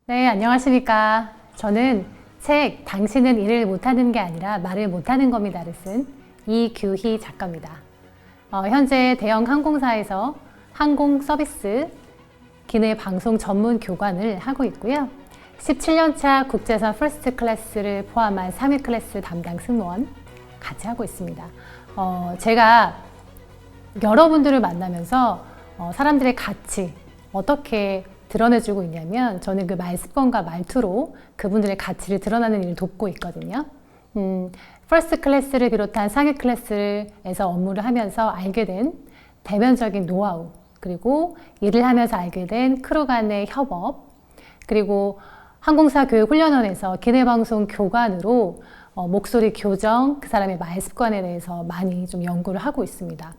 네, 안녕하십니까. 저는 책 당신은 일을 못하는 게 아니라 말을 못하는 겁니다를 쓴 이규희 작가입니다. 현재 대형 항공사에서 항공 서비스 기내 방송 전문 교관을 하고 있고요. 17년차 국제선 퍼스트 클래스를 포함한 3위 클래스 담당 승무원 같이 하고 있습니다. 제가 여러분들을 만나면서 사람들의 가치 어떻게 드러내주고 있냐면 저는 그 말습관과 말투로 그분들의 가치를 드러나는 일을 돕고 있거든요. 퍼스트 클래스를 비롯한 상위 클래스에서 업무를 하면서 알게 된 대면적인 노하우, 그리고 일을 하면서 알게 된 크루 간의 협업, 그리고 항공사 교육훈련원에서 기내방송 교관으로 목소리 교정, 그 사람의 말습관에 대해서 많이 좀 연구를 하고 있습니다.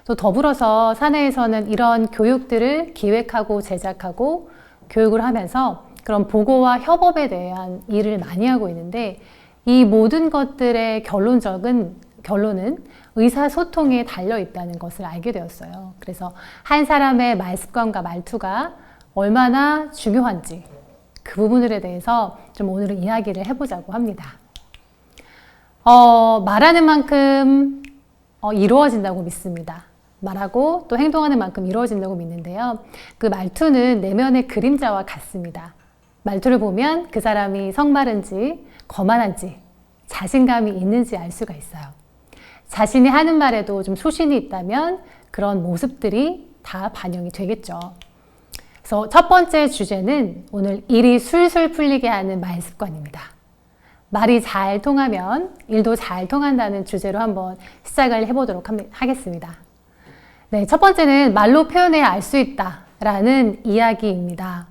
또 더불어서 사내에서는 이런 교육들을 기획하고 제작하고 교육을 하면서 그런 보고와 협업에 대한 일을 많이 하고 있는데, 이 모든 것들의 결론은 의사소통에 달려 있다는 것을 알게 되었어요. 그래서 한 사람의 말습관과 말투가 얼마나 중요한지 그 부분들에 대해서 좀 오늘은 이야기를 해보자고 합니다. 말하는 만큼 이루어진다고 믿습니다. 말하고 또 행동하는 만큼 이루어진다고 믿는데요. 그 말투는 내면의 그림자와 같습니다. 말투를 보면 그 사람이 성마른지 거만한지 자신감이 있는지 알 수가 있어요. 자신이 하는 말에도 좀 소신이 있다면 그런 모습들이 다 반영이 되겠죠. 그래서 첫 번째 주제는 오늘 일이 술술 풀리게 하는 말습관입니다. 말이 잘 통하면 일도 잘 통한다는 주제로 한번 시작을 해보도록 하겠습니다. 네, 첫 번째는 말로 표현해야 알 수 있다라는 이야기입니다.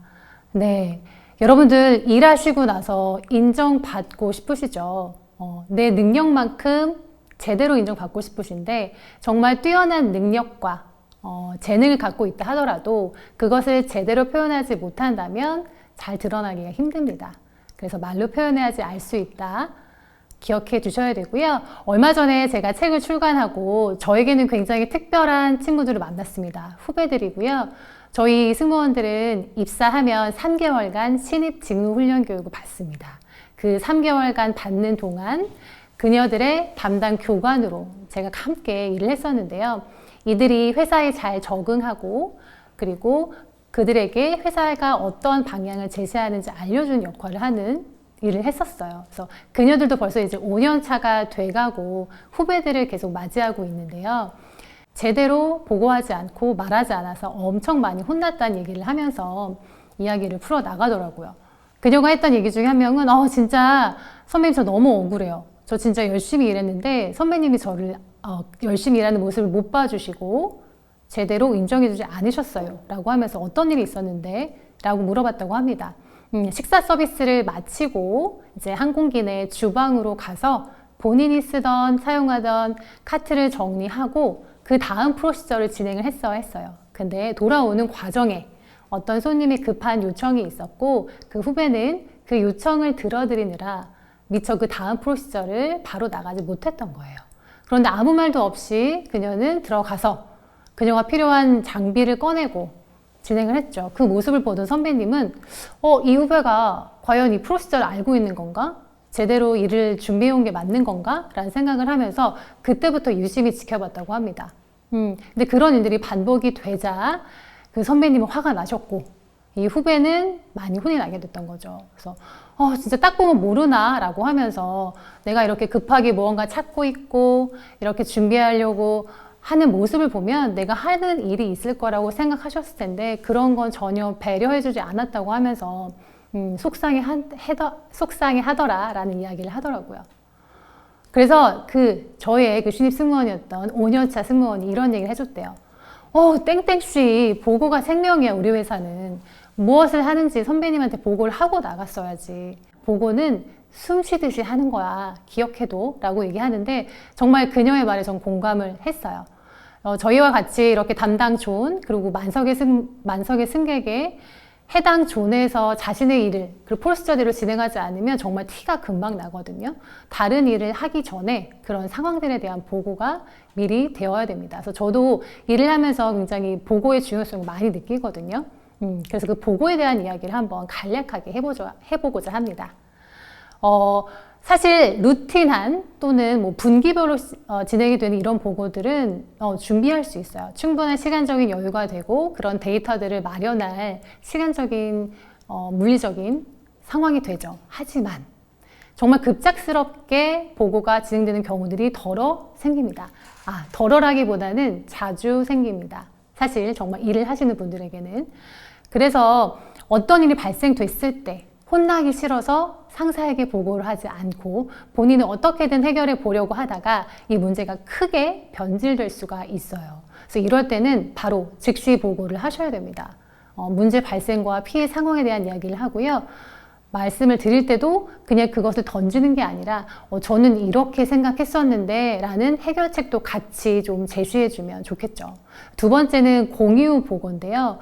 네, 여러분들 일하시고 나서 인정받고 싶으시죠? 내 능력만큼 제대로 인정받고 싶으신데 정말 뛰어난 능력과 재능을 갖고 있다 하더라도 그것을 제대로 표현하지 못한다면 잘 드러나기가 힘듭니다. 그래서 말로 표현해야지 알 수 있다. 기억해 두셔야 되고요. 얼마 전에 제가 책을 출간하고 저에게는 굉장히 특별한 친구들을 만났습니다. 후배들이고요. 저희 승무원들은 입사하면 3개월간 신입 직무 훈련 교육을 받습니다. 그 3개월간 받는 동안 그녀들의 담당 교관으로 제가 함께 일을 했었는데요. 이들이 회사에 잘 적응하고 그리고 그들에게 회사가 어떤 방향을 제시하는지 알려주는 역할을 하는 일을 했었어요. 그래서 그녀들도 벌써 이제 5년 차가 돼가고 후배들을 계속 맞이하고 있는데요. 제대로 보고하지 않고 말하지 않아서 엄청 많이 혼났다는 얘기를 하면서 이야기를 풀어 나가더라고요. 그녀가 했던 얘기 중에 한 명은 진짜 선배님 저 너무 억울해요. 저 진짜 열심히 일했는데 선배님이 저를 열심히 일하는 모습을 못 봐주시고 제대로 인정해주지 않으셨어요 라고 하면서 어떤 일이 있었는데? 라고 물어봤다고 합니다. 식사 서비스를 마치고 이제 항공기 내 주방으로 가서 본인이 쓰던 사용하던 카트를 정리하고 그 다음 프로시저를 진행을 했어요. 근데 돌아오는 과정에 어떤 손님이 급한 요청이 있었고 그 후배는 그 요청을 들어드리느라 미처 그 다음 프로시저를 바로 나가지 못했던 거예요. 그런데 아무 말도 없이 그녀는 들어가서 그녀가 필요한 장비를 꺼내고 진행을 했죠. 그 모습을 보던 선배님은 이 후배가 과연 이 프로시저를 알고 있는 건가? 제대로 일을 준비해 온 게 맞는 건가? 라는 생각을 하면서 그때부터 유심히 지켜봤다고 합니다. 근데 그런 일들이 반복이 되자 그 선배님은 화가 나셨고 이 후배는 많이 혼이 나게 됐던 거죠. 그래서 진짜 딱 보면 모르나? 라고 하면서 내가 이렇게 급하게 무언가 찾고 있고 이렇게 준비하려고 하는 모습을 보면 내가 하는 일이 있을 거라고 생각하셨을 텐데 그런 건 전혀 배려해주지 않았다고 하면서 속상해 하더라 라는 이야기를 하더라고요. 그래서 저의 그 신입 승무원이었던 5년차 승무원이 이런 얘기를 해줬대요. 땡땡씨 보고가 생명이야. 우리 회사는 무엇을 하는지 선배님한테 보고를 하고 나갔어야지. 보고는 숨 쉬듯이 하는 거야. 기억해도 라고 얘기하는데 정말 그녀의 말에 전 공감을 했어요. 저희와 같이 이렇게 담당 존 그리고 만석의 승객의 해당 존에서 자신의 일을 그리고 프로시저대로 진행하지 않으면 정말 티가 금방 나거든요. 다른 일을 하기 전에 그런 상황들에 대한 보고가 미리 되어야 됩니다. 그래서 저도 일을 하면서 굉장히 보고의 중요성을 많이 느끼거든요. 그래서 그 보고에 대한 이야기를 한번 간략하게 해보고자 합니다. 사실 루틴한 또는 뭐 분기별로 진행이 되는 이런 보고들은 준비할 수 있어요. 충분한 시간적인 여유가 되고 그런 데이터들을 마련할 시간적인 물리적인 상황이 되죠. 하지만 정말 급작스럽게 보고가 진행되는 경우들이 덜어 생깁니다. 덜어라기보다는 자주 생깁니다. 사실 정말 일을 하시는 분들에게는. 그래서 어떤 일이 발생됐을 때 혼나기 싫어서 상사에게 보고를 하지 않고 본인은 어떻게든 해결해 보려고 하다가 이 문제가 크게 변질될 수가 있어요. 그래서 이럴 때는 바로 즉시 보고를 하셔야 됩니다. 문제 발생과 피해 상황에 대한 이야기를 하고요. 말씀을 드릴 때도 그냥 그것을 던지는 게 아니라 저는 이렇게 생각했었는데 라는 해결책도 같이 좀 제시해 주면 좋겠죠. 두 번째는 공유 보고인데요.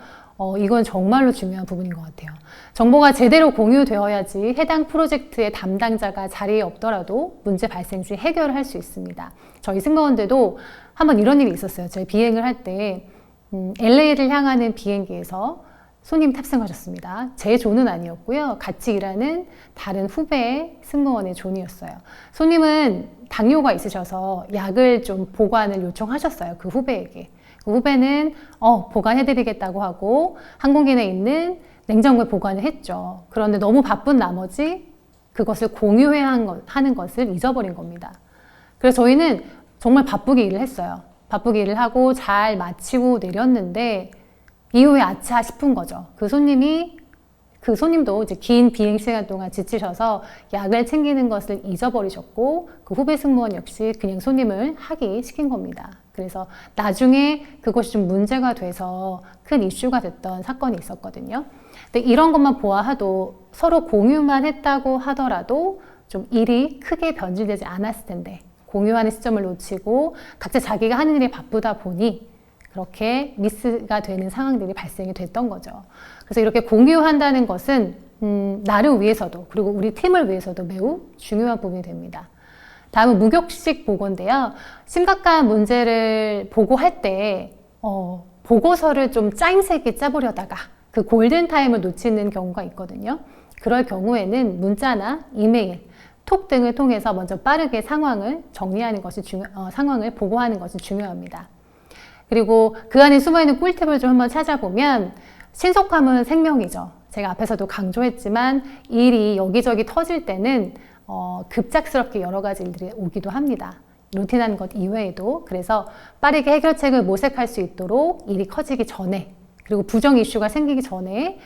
이건 정말로 중요한 부분인 것 같아요. 정보가 제대로 공유되어야지 해당 프로젝트의 담당자가 자리에 없더라도 문제 발생 시 해결을 할 수 있습니다. 저희 승무원들도 한번 이런 일이 있었어요. 저희 비행을 할 때 LA를 향하는 비행기에서 손님 탑승하셨습니다. 제 존은 아니었고요. 같이 일하는 다른 후배 승무원의 존이었어요. 손님은 당뇨가 있으셔서 약을 좀 보관을 요청하셨어요. 그 후배에게. 그 후배는 보관해드리겠다고 하고 항공기 내에 있는 냉장고에 보관을 했죠. 그런데 너무 바쁜 나머지 그것을 공유해야 하는 것을 잊어버린 겁니다. 그래서 저희는 정말 바쁘게 일을 했어요. 바쁘게 일을 하고 잘 마치고 내렸는데 이후에 아차 싶은 거죠. 그 손님도 이제 긴 비행 시간 동안 지치셔서 약을 챙기는 것을 잊어버리셨고 그 후배 승무원 역시 그냥 손님을 하기시킨 겁니다. 그래서 나중에 그것이 좀 문제가 돼서 큰 이슈가 됐던 사건이 있었거든요. 근데 이런 것만 보아하도 서로 공유만 했다고 하더라도 좀 일이 크게 변질되지 않았을 텐데 공유하는 시점을 놓치고 각자 자기가 하는 일에 바쁘다 보니 그렇게 미스가 되는 상황들이 발생이 됐던 거죠. 그래서 이렇게 공유한다는 것은 나를 위해서도 그리고 우리 팀을 위해서도 매우 중요한 부분이 됩니다. 다음은 무격식 보고인데요. 심각한 문제를 보고할 때 보고서를 좀 짜임새있게 짜보려다가 그 골든타임을 놓치는 경우가 있거든요. 그럴 경우에는 문자나 이메일, 톡 등을 통해서 먼저 빠르게 상황을 정리하는 것이 상황을 보고하는 것이 중요합니다. 그리고 그 안에 숨어있는 꿀팁을 좀 한번 찾아보면 신속함은 생명이죠. 제가 앞에서도 강조했지만 일이 여기저기 터질 때는 급작스럽게 여러 가지 일들이 오기도 합니다. 루틴한 것 이외에도. 그래서 빠르게 해결책을 모색할 수 있도록 일이 커지기 전에 그리고 부정 이슈가 생기기 전에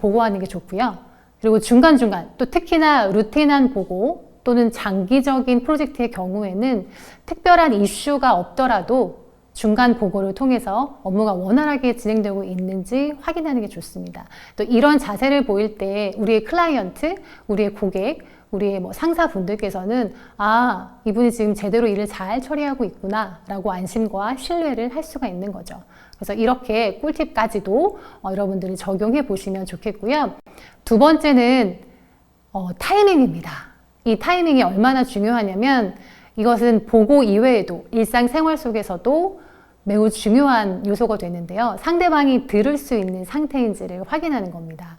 보고하는 게 좋고요. 그리고 중간중간 또 특히나 루틴한 보고 또는 장기적인 프로젝트의 경우에는 특별한 이슈가 없더라도 중간 보고를 통해서 업무가 원활하게 진행되고 있는지 확인하는 게 좋습니다. 또 이런 자세를 보일 때 우리의 클라이언트, 우리의 고객, 우리의 상사분들께서는 이분이 지금 제대로 일을 잘 처리하고 있구나 라고 안심과 신뢰를 할 수가 있는 거죠. 그래서 이렇게 꿀팁까지도 여러분들이 적용해 보시면 좋겠고요. 두 번째는 타이밍입니다. 이 타이밍이 얼마나 중요하냐면 이것은 보고 이외에도 일상생활 속에서도 매우 중요한 요소가 되는데요. 상대방이 들을 수 있는 상태인지를 확인하는 겁니다.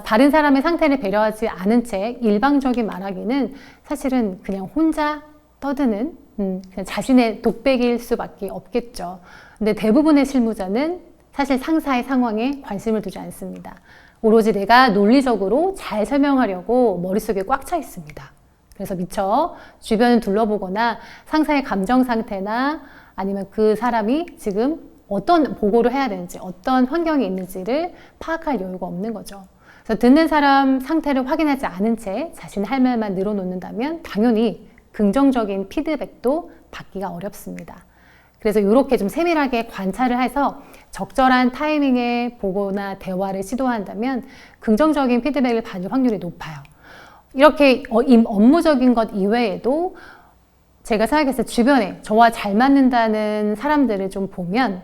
다른 사람의 상태를 배려하지 않은 채 일방적인 말하기는 사실은 그냥 혼자 떠드는 그냥 자신의 독백일 수밖에 없겠죠. 근데 대부분의 실무자는 사실 상사의 상황에 관심을 두지 않습니다. 오로지 내가 논리적으로 잘 설명하려고 머릿속에 꽉 차 있습니다. 그래서 미처 주변을 둘러보거나 상사의 감정 상태나 아니면 그 사람이 지금 어떤 보고를 해야 되는지 어떤 환경에 있는지를 파악할 여유가 없는 거죠. 그래서 듣는 사람 상태를 확인하지 않은 채 자신의 할 말만 늘어놓는다면 당연히 긍정적인 피드백도 받기가 어렵습니다. 그래서 이렇게 좀 세밀하게 관찰을 해서 적절한 타이밍에 보고나 대화를 시도한다면 긍정적인 피드백을 받을 확률이 높아요. 이렇게 업무적인 것 이외에도 제가 생각했을 때 주변에 저와 잘 맞는다는 사람들을 좀 보면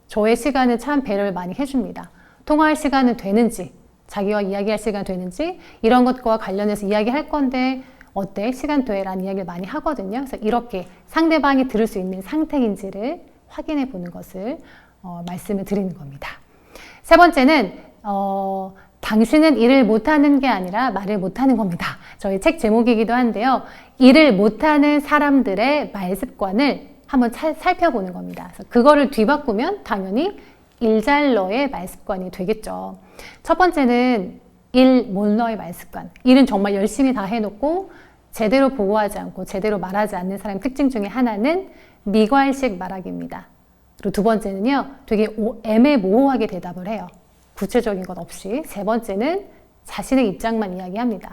저의 시간을 참 배려를 많이 해줍니다. 통화할 시간은 되는지, 자기와 이야기할 시간 되는지 이런 것과 관련해서 이야기할 건데 어때? 시간 돼? 라는 이야기를 많이 하거든요. 그래서 이렇게 상대방이 들을 수 있는 상태인지를 확인해 보는 것을 말씀을 드리는 겁니다. 세 번째는 당신은 일을 못하는 게 아니라 말을 못하는 겁니다. 저희 책 제목이기도 한데요. 일을 못하는 사람들의 말 습관을 한번 살펴보는 겁니다. 그래서 그거를 뒤바꾸면 당연히 일잘러의 말 습관이 되겠죠. 첫 번째는 일몰러의 말 습관. 일은 정말 열심히 다 해놓고 제대로 보고하지 않고 제대로 말하지 않는 사람의 특징 중에 하나는 미괄식 말하기입니다. 그리고 두 번째는요, 되게 애매모호하게 대답을 해요. 구체적인 것 없이. 세 번째는 자신의 입장만 이야기합니다.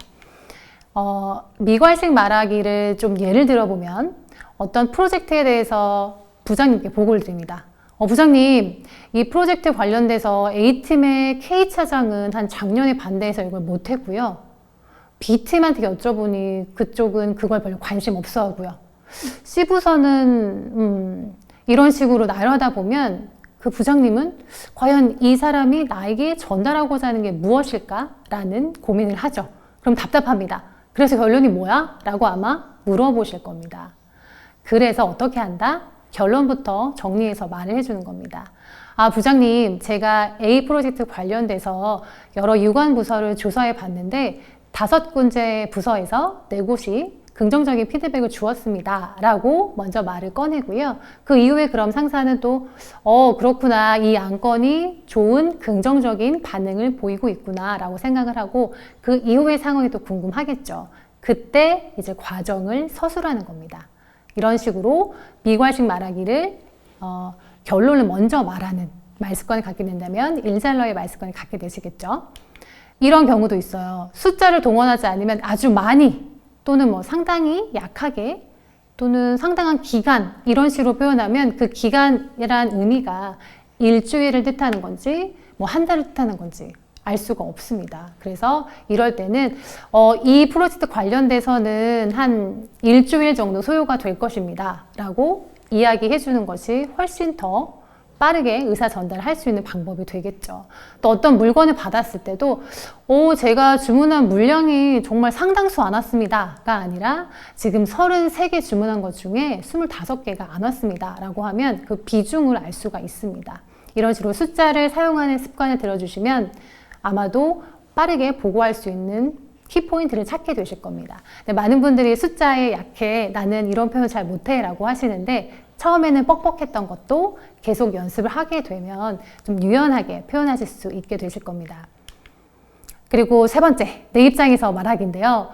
미괄식 말하기를 좀 예를 들어보면 어떤 프로젝트에 대해서 부장님께 보고를 드립니다. 부장님, 이 프로젝트 관련돼서 A팀의 K차장은 한 작년에 반대해서 이걸 못했고요. B팀한테 여쭤보니 그쪽은 그걸 별로 관심 없어 하고요. C부서는 이런 식으로 나열하다 보면 그 부장님은 과연 이 사람이 나에게 전달하고자 하는 게 무엇일까? 라는 고민을 하죠. 그럼 답답합니다. 그래서 결론이 뭐야? 라고 아마 물어보실 겁니다. 그래서 어떻게 한다? 결론부터 정리해서 말을 해주는 겁니다. 부장님, 제가 A 프로젝트 관련돼서 여러 유관 부서를 조사해 봤는데 5군데 부서에서 4곳이 긍정적인 피드백을 주었습니다. 라고 먼저 말을 꺼내고요. 그 이후에 그럼 상사는 또 그렇구나. 이 안건이 좋은 긍정적인 반응을 보이고 있구나 라고 생각을 하고 그 이후의 상황이 또 궁금하겠죠. 그때 이제 과정을 서술하는 겁니다. 이런 식으로 미괄식 말하기를 결론을 먼저 말하는 말습관을 갖게 된다면 일잘러의 말습관을 갖게 되시겠죠. 이런 경우도 있어요. 숫자를 동원하지 않으면 아주 많이 또는 뭐 상당히 약하게 또는 상당한 기간 이런 식으로 표현하면 그 기간이란 의미가 일주일을 뜻하는 건지 뭐 한 달을 뜻하는 건지 알 수가 없습니다. 그래서 이럴 때는 이 프로젝트 관련돼서는 한 일주일 정도 소요가 될 것입니다. 라고 이야기해 주는 것이 훨씬 더 빠르게 의사 전달할 수 있는 방법이 되겠죠. 또 어떤 물건을 받았을 때도 제가 주문한 물량이 정말 상당수 안 왔습니다 가 아니라 지금 33개 주문한 것 중에 25개가 안 왔습니다 라고 하면 그 비중을 알 수가 있습니다. 이런 식으로 숫자를 사용하는 습관을 들여주시면 아마도 빠르게 보고할 수 있는 키포인트를 찾게 되실 겁니다. 근데 많은 분들이 숫자에 약해, 나는 이런 표현 잘 못해 라고 하시는데 처음에는 뻑뻑했던 것도 계속 연습을 하게 되면 좀 유연하게 표현하실 수 있게 되실 겁니다. 그리고 세 번째, 내 입장에서 말하기인데요.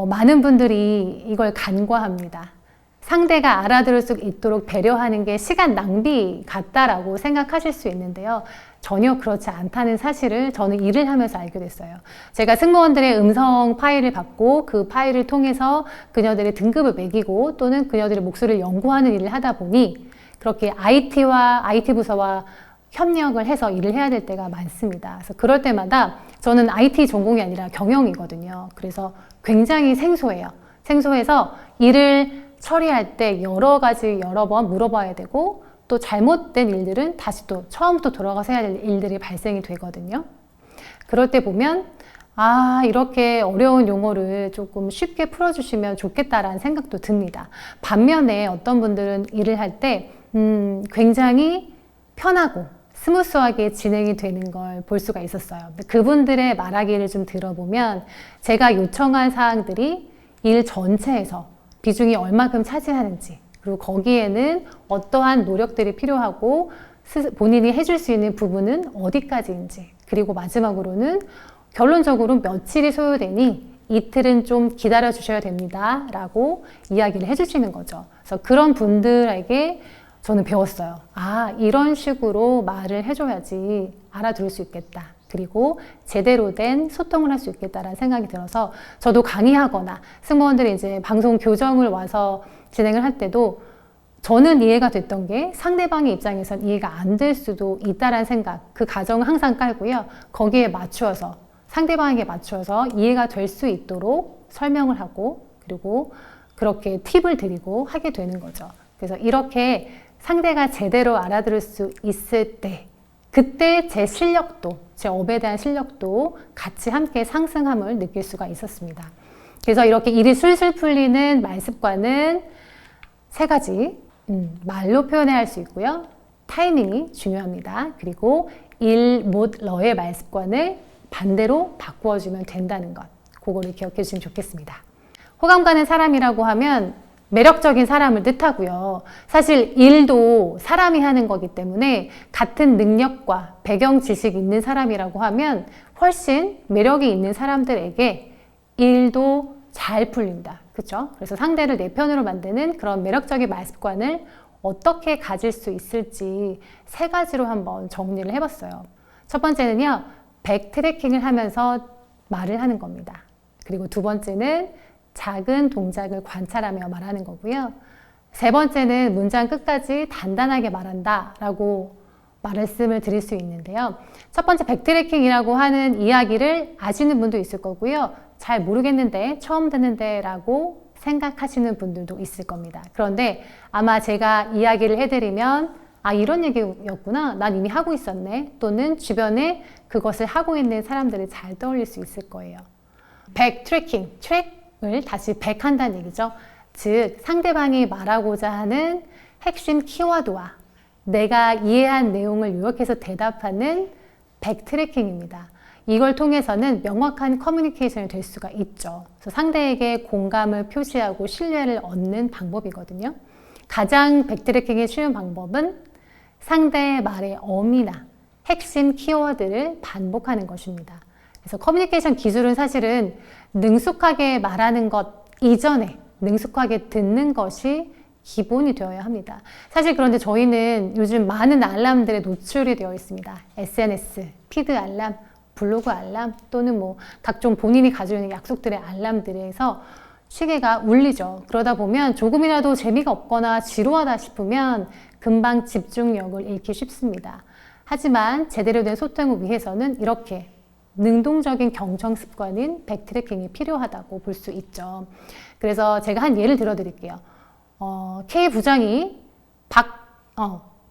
많은 분들이 이걸 간과합니다. 상대가 알아들을 수 있도록 배려하는 게 시간 낭비 같다라고 생각하실 수 있는데요. 전혀 그렇지 않다는 사실을 저는 일을 하면서 알게 됐어요. 제가 승무원들의 음성 파일을 받고 그 파일을 통해서 그녀들의 등급을 매기고 또는 그녀들의 목소리를 연구하는 일을 하다 보니 그렇게 IT 부서와 협력을 해서 일을 해야 될 때가 많습니다. 그래서 그럴 때마다 저는 IT 전공이 아니라 경영이거든요. 그래서 굉장히 생소해요. 생소해서 일을 처리할 때 여러 번 물어봐야 되고 또 잘못된 일들은 다시 또 처음부터 돌아가서 해야 될 일들이 발생이 되거든요. 그럴 때 보면 이렇게 어려운 용어를 조금 쉽게 풀어주시면 좋겠다라는 생각도 듭니다. 반면에 어떤 분들은 일을 할 때 굉장히 편하고 스무스하게 진행이 되는 걸 볼 수가 있었어요. 그분들의 말하기를 좀 들어보면 제가 요청한 사항들이 일 전체에서 비중이 얼마큼 차지하는지 그리고 거기에는 어떠한 노력들이 필요하고 본인이 해줄 수 있는 부분은 어디까지인지 그리고 마지막으로는 결론적으로 며칠이 소요되니 이틀은 좀 기다려 주셔야 됩니다 라고 이야기를 해주시는 거죠. 그래서 그런 분들에게 저는 배웠어요. 이런 식으로 말을 해줘야지 알아들을 수 있겠다. 그리고 제대로 된 소통을 할 수 있겠다라는 생각이 들어서 저도 강의하거나 승무원들이 이제 방송 교정을 와서 진행을 할 때도 저는 이해가 됐던 게 상대방의 입장에선 이해가 안 될 수도 있다라는 생각, 그 가정을 항상 깔고요. 거기에 맞추어서 상대방에게 맞추어서 이해가 될 수 있도록 설명을 하고 그리고 그렇게 팁을 드리고 하게 되는 거죠. 그래서 이렇게 상대가 제대로 알아들을 수 있을 때 그때 제 실력도, 제 업에 대한 실력도 같이 함께 상승함을 느낄 수가 있었습니다. 그래서 이렇게 일이 술술 풀리는 말 습관은 3가지. 말로 표현해야 할 수 있고요. 타이밍이 중요합니다. 그리고 일, 못, 러의 말습관을 반대로 바꾸어주면 된다는 것. 그거를 기억해 주시면 좋겠습니다. 호감 가는 사람이라고 하면 매력적인 사람을 뜻하고요. 사실 일도 사람이 하는 거기 때문에 같은 능력과 배경 지식이 있는 사람이라고 하면 훨씬 매력이 있는 사람들에게 일도 잘 풀린다. 그렇죠? 그래서 상대를 내 편으로 만드는 그런 매력적인 말습관을 어떻게 가질 수 있을지 3가지로 한번 정리를 해봤어요. 첫 번째는요, 백트래킹을 하면서 말을 하는 겁니다. 그리고 2번째는 작은 동작을 관찰하며 말하는 거고요. 3번째는 문장 끝까지 단단하게 말한다 라고 말씀을 드릴 수 있는데요. 첫 번째 백트래킹이라고 하는 이야기를 아시는 분도 있을 거고요. 잘 모르겠는데, 처음 듣는데 라고 생각하시는 분들도 있을 겁니다. 그런데 아마 제가 이야기를 해드리면 아, 이런 얘기였구나. 난 이미 하고 있었네. 또는 주변에 그것을 하고 있는 사람들을 잘 떠올릴 수 있을 거예요. 백트래킹, 트랙을 다시 백한다는 얘기죠. 즉, 상대방이 말하고자 하는 핵심 키워드와 내가 이해한 내용을 요약해서 대답하는 백트래킹입니다. 이걸 통해서는 명확한 커뮤니케이션이 될 수가 있죠. 그래서 상대에게 공감을 표시하고 신뢰를 얻는 방법이거든요. 가장 백트래킹이 쉬운 방법은 상대의 말의 어미나 핵심 키워드를 반복하는 것입니다. 그래서 커뮤니케이션 기술은 사실은 능숙하게 말하는 것 이전에 능숙하게 듣는 것이 기본이 되어야 합니다. 사실 그런데 저희는 요즘 많은 알람들에 노출이 되어 있습니다. SNS, 피드 알람, 블로그 알람 또는 뭐 각종 본인이 가지고 있는 약속들의 알람들에서 시계가 울리죠. 그러다 보면 조금이라도 재미가 없거나 지루하다 싶으면 금방 집중력을 잃기 쉽습니다. 하지만 제대로 된 소통을 위해서는 이렇게 능동적인 경청 습관인 백트래킹이 필요하다고 볼 수 있죠. 그래서 제가 한 예를 들어 드릴게요. K 부장이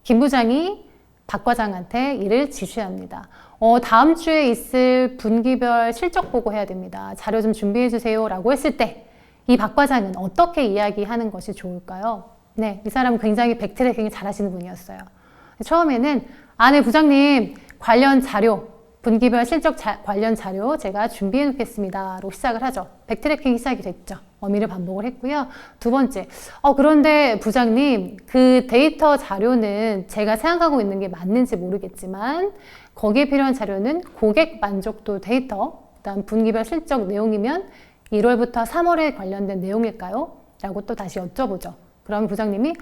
김 부장이 박 과장한테 일을 지시합니다. 다음 주에 있을 분기별 실적 보고 해야 됩니다. 자료 좀 준비해 주세요 라고 했을 때 이 박 과장은 어떻게 이야기하는 것이 좋을까요? 네, 이 사람은 굉장히 백트래킹이 잘하시는 분이었어요. 처음에는 네 부장님 관련 자료 분기별 실적 관련 자료 제가 준비해 놓겠습니다로 시작을 하죠. 백트래킹이 시작이 됐죠. 어미를 반복을 했고요. 2번째, 그런데 부장님 그 데이터 자료는 제가 생각하고 있는 게 맞는지 모르겠지만 거기에 필요한 자료는 고객 만족도 데이터, 그다음 분기별 실적 내용이면 1월부터 3월에 관련된 내용일까요? 라고 또 다시 여쭤보죠. 그럼 부장님이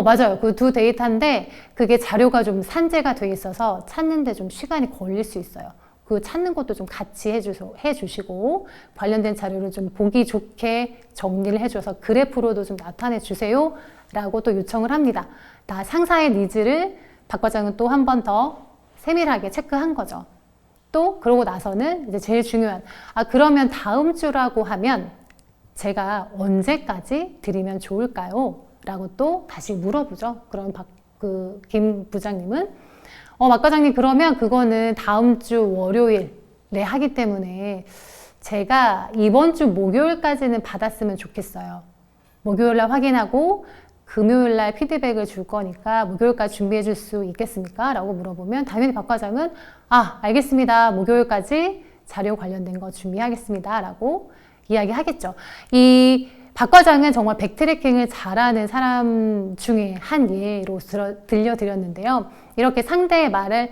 맞아요. 그 2 데이터인데 그게 자료가 좀 산재가 돼 있어서 찾는데 좀 시간이 걸릴 수 있어요. 그 찾는 것도 좀 같이 해주시고 관련된 자료를 좀 보기 좋게 정리를 해줘서 그래프로도 좀 나타내 주세요 라고 또 요청을 합니다. 나 상사의 니즈를 박 과장은 또 한 번 더 세밀하게 체크한 거죠. 또 그러고 나서는 이제 제일 중요한 그러면 다음 주라고 하면 제가 언제까지 드리면 좋을까요? 라고 또 다시 물어보죠. 그럼 김 부장님은 박 과장님 그러면 그거는 다음 주 월요일에 하기 때문에 제가 이번 주 목요일까지는 받았으면 좋겠어요. 목요일날 확인하고 금요일날 피드백을 줄 거니까 목요일까지 준비해 줄 수 있겠습니까? 라고 물어보면 당연히 박 과장은 알겠습니다. 목요일까지 자료 관련된 거 준비하겠습니다. 라고 이야기하겠죠. 이 박 과장은 정말 백트래킹을 잘하는 사람 중에 한 예로 들려드렸는데요. 이렇게 상대의 말을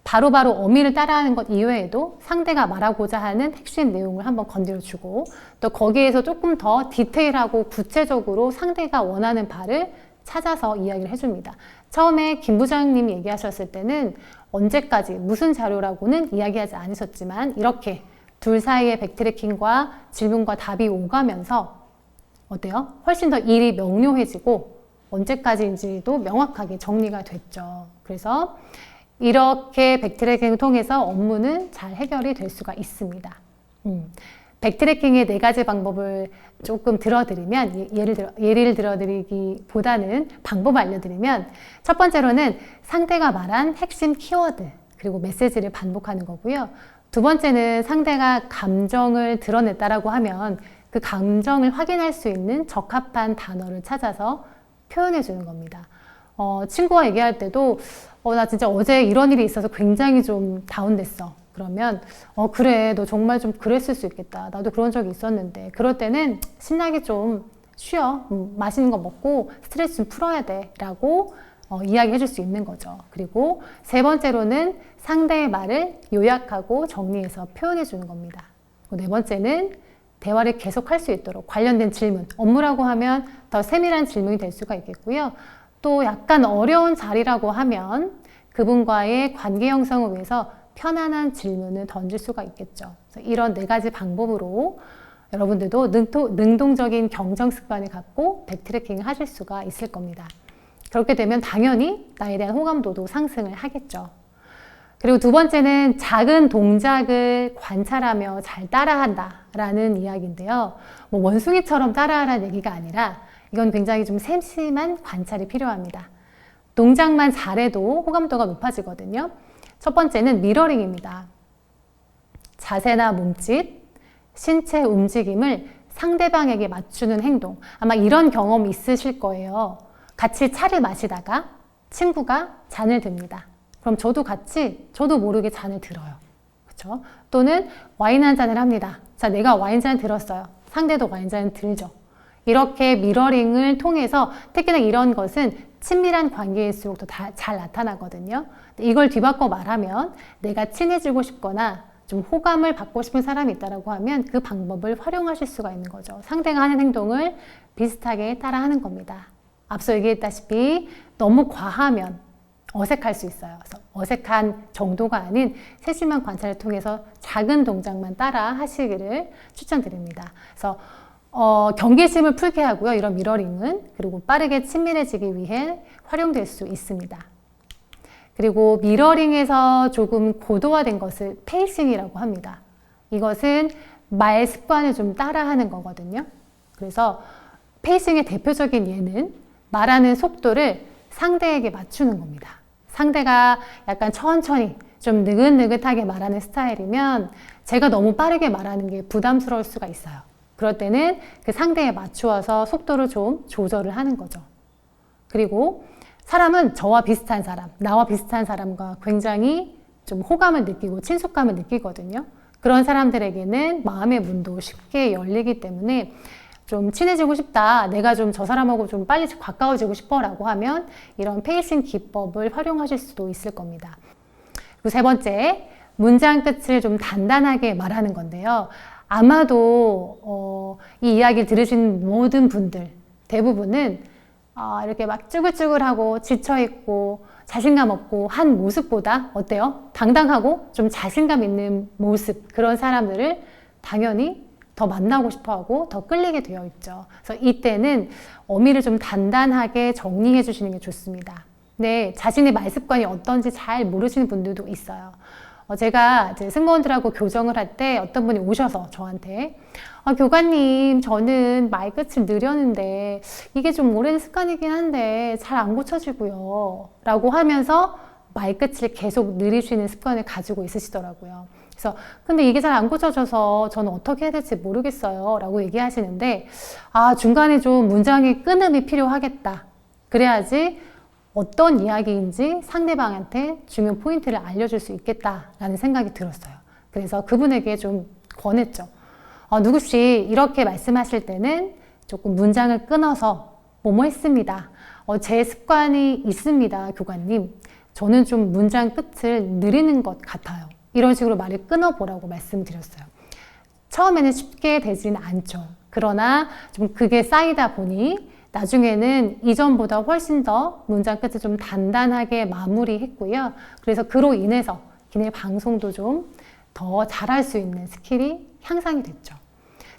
바로바로 어미를 따라하는 것 이외에도 상대가 말하고자 하는 핵심 내용을 한번 건드려주고 또 거기에서 조금 더 디테일하고 구체적으로 상대가 원하는 바를 찾아서 이야기를 해줍니다. 처음에 김 부장님 얘기하셨을 때는 언제까지 무슨 자료라고는 이야기하지 않으셨지만 이렇게 둘 사이의 백트래킹과 질문과 답이 오가면서 어때요? 훨씬 더 일이 명료해지고 언제까지인지도 명확하게 정리가 됐죠. 그래서 이렇게 백트래킹을 통해서 업무는 잘 해결이 될 수가 있습니다. 백트래킹의 4가지 방법을 조금 들어드리면 예를 들어드리기보다는 방법을 알려드리면 첫 번째로는 상대가 말한 핵심 키워드 그리고 메시지를 반복하는 거고요. 2번째는 상대가 감정을 드러냈다라고 하면 그 감정을 확인할 수 있는 적합한 단어를 찾아서 표현해 주는 겁니다. 친구와 얘기할 때도 나 진짜 어제 이런 일이 있어서 굉장히 좀 다운됐어. 그러면 그래, 너 정말 좀 그랬을 수 있겠다. 나도 그런 적이 있었는데. 그럴 때는 신나게 좀 쉬어. 맛있는 거 먹고 스트레스 좀 풀어야 돼. 라고 이야기해 줄 수 있는 거죠. 그리고 세 번째로는 상대의 말을 요약하고 정리해서 표현해 주는 겁니다. 네 번째는 대화를 계속할 수 있도록 관련된 질문, 업무라고 하면 더 세밀한 질문이 될 수가 있겠고요. 또 약간 어려운 자리라고 하면 그분과의 관계 형성을 위해서 편안한 질문을 던질 수가 있겠죠. 이런 네 가지 방법으로 여러분들도 능동적인 경청 습관을 갖고 백트래킹을 하실 수가 있을 겁니다. 그렇게 되면 당연히 나에 대한 호감도도 상승을 하겠죠. 그리고 두 번째는 작은 동작을 관찰하며 잘 따라한다 라는 이야기인데요. 뭐 원숭이처럼 따라하라는 얘기가 아니라 이건 굉장히 좀 세심한 관찰이 필요합니다. 동작만 잘해도 호감도가 높아지거든요. 첫 번째는 미러링입니다. 자세나 몸짓, 신체 움직임을 상대방에게 맞추는 행동. 아마 이런 경험 있으실 거예요. 같이 차를 마시다가 친구가 잔을 듭니다. 그럼 저도 모르게 잔을 들어요. 그렇죠? 또는 와인 한 잔을 합니다. 자, 내가 와인 잔을 들었어요. 상대도 와인 잔을 들죠. 이렇게 미러링을 통해서 특히나 이런 것은 친밀한 관계일수록 더 잘 나타나거든요. 이걸 뒤바꿔 말하면 내가 친해지고 싶거나 좀 호감을 받고 싶은 사람이 있다고 하면 그 방법을 활용하실 수가 있는 거죠. 상대가 하는 행동을 비슷하게 따라하는 겁니다. 앞서 얘기했다시피 너무 과하면 어색할 수 있어요. 그래서 어색한 정도가 아닌 세심한 관찰을 통해서 작은 동작만 따라 하시기를 추천드립니다. 그래서 경계심을 풀게 하고요. 이런 미러링은 그리고 빠르게 친밀해지기 위해 활용될 수 있습니다. 그리고 미러링에서 조금 고도화된 것을 페이싱이라고 합니다. 이것은 말 습관을 좀 따라하는 거거든요. 그래서 페이싱의 대표적인 예는 말하는 속도를 상대에게 맞추는 겁니다. 상대가 약간 천천히 좀 느긋느긋하게 말하는 스타일이면 제가 너무 빠르게 말하는 게 부담스러울 수가 있어요. 그럴 때는 그 상대에 맞추어서 속도를 좀 조절을 하는 거죠. 그리고 사람은 저와 비슷한 사람, 나와 비슷한 사람과 굉장히 좀 호감을 느끼고 친숙감을 느끼거든요. 그런 사람들에게는 마음의 문도 쉽게 열리기 때문에 좀 친해지고 싶다, 내가 좀 저 사람하고 좀 빨리 가까워지고 싶어 라고 하면 이런 페이싱 기법을 활용하실 수도 있을 겁니다. 그리고 세 번째, 문장 끝을 좀 단단하게 말하는 건데요. 아마도 이 이야기를 들으신 모든 분들 대부분은 이렇게 막 쭈글쭈글하고 지쳐있고 자신감 없고 한 모습보다 어때요? 당당하고 좀 자신감 있는 모습, 그런 사람들을 당연히 더 만나고 싶어하고 더 끌리게 되어 있죠. 그래서 이때는 어미를 좀 단단하게 정리해 주시는 게 좋습니다. 네, 자신의 말 습관이 어떤지 잘 모르시는 분들도 있어요. 제가 이제 승무원들하고 교정을 할 때 어떤 분이 오셔서 저한테 교관님, 저는 말 끝을 느렸는데 이게 좀 오랜 습관이긴 한데 잘 안 고쳐지고요 라고 하면서 말 끝을 계속 느리시는 습관을 가지고 있으시더라고요. 그래서 근데 이게 잘 안 고쳐져서 저는 어떻게 해야 될지 모르겠어요 라고 얘기하시는데 중간에 좀 문장의 끊음이 필요하겠다. 그래야지 어떤 이야기인지 상대방한테 중요한 포인트를 알려줄 수 있겠다라는 생각이 들었어요. 그래서 그분에게 좀 권했죠. 누구씨 이렇게 말씀하실 때는 조금 문장을 끊어서 뭐뭐 했습니다. 제 습관이 있습니다, 교관님. 저는 좀 문장 끝을 느리는 것 같아요. 이런 식으로 말을 끊어보라고 말씀드렸어요. 처음에는 쉽게 되지는 않죠. 그러나 좀 그게 쌓이다 보니 나중에는 이전보다 훨씬 더 문장 끝을 좀 단단하게 마무리했고요. 그래서 그로 인해서 기내 방송도 좀 더 잘할 수 있는 스킬이 향상이 됐죠.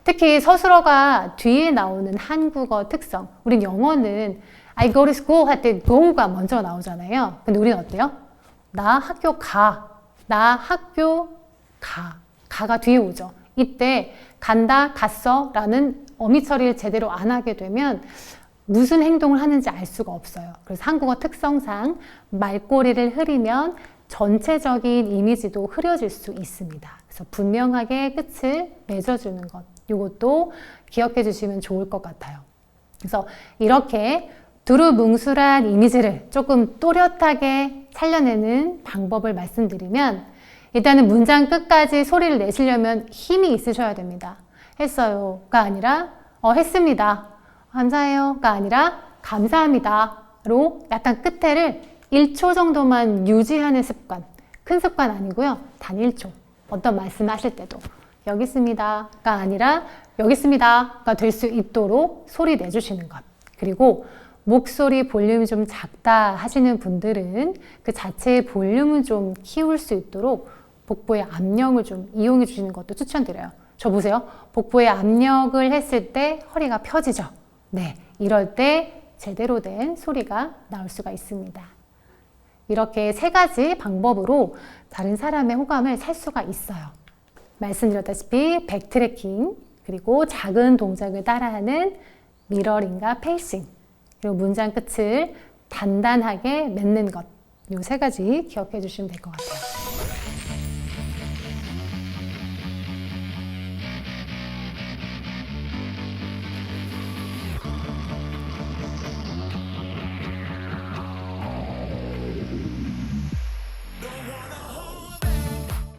특히 서술어가 뒤에 나오는 한국어 특성. 우린 영어는 I go to school 할 때 go가 먼저 나오잖아요. 근데 우리는 어때요? 나 학교 가. 나 학교 가. 가가 뒤에 오죠. 이때 간다, 갔어 라는 어미 처리를 제대로 안 하게 되면 무슨 행동을 하는지 알 수가 없어요. 그래서 한국어 특성상 말꼬리를 흐리면 전체적인 이미지도 흐려질 수 있습니다. 그래서 분명하게 끝을 맺어주는 것, 이것도 기억해 주시면 좋을 것 같아요. 그래서 이렇게 두루뭉술한 이미지를 조금 또렷하게 살려내는 방법을 말씀드리면, 일단은 문장 끝까지 소리를 내시려면 힘이 있으셔야 됩니다. 했어요가 아니라 했습니다. 감사해요가 아니라 감사합니다로 약간 끝에를 1초 정도만 유지하는 습관. 큰 습관 아니고요. 단 1초. 어떤 말씀하실 때도 여기 있습니다가 아니라 여기 있습니다가 될 수 있도록 소리 내주시는 것. 그리고 목소리 볼륨이 좀 작다 하시는 분들은 그 자체의 볼륨을 좀 키울 수 있도록 복부의 압력을 좀 이용해 주시는 것도 추천드려요. 저 보세요. 복부의 압력을 했을 때 허리가 펴지죠. 네, 이럴 때 제대로 된 소리가 나올 수가 있습니다. 이렇게 3가지 방법으로 다른 사람의 호감을 살 수가 있어요. 말씀드렸다시피 백트래킹, 그리고 작은 동작을 따라하는 미러링과 페이싱, 그리고 문장 끝을 단단하게 맺는 것, 이 3가지 기억해 주시면 될 것 같아요.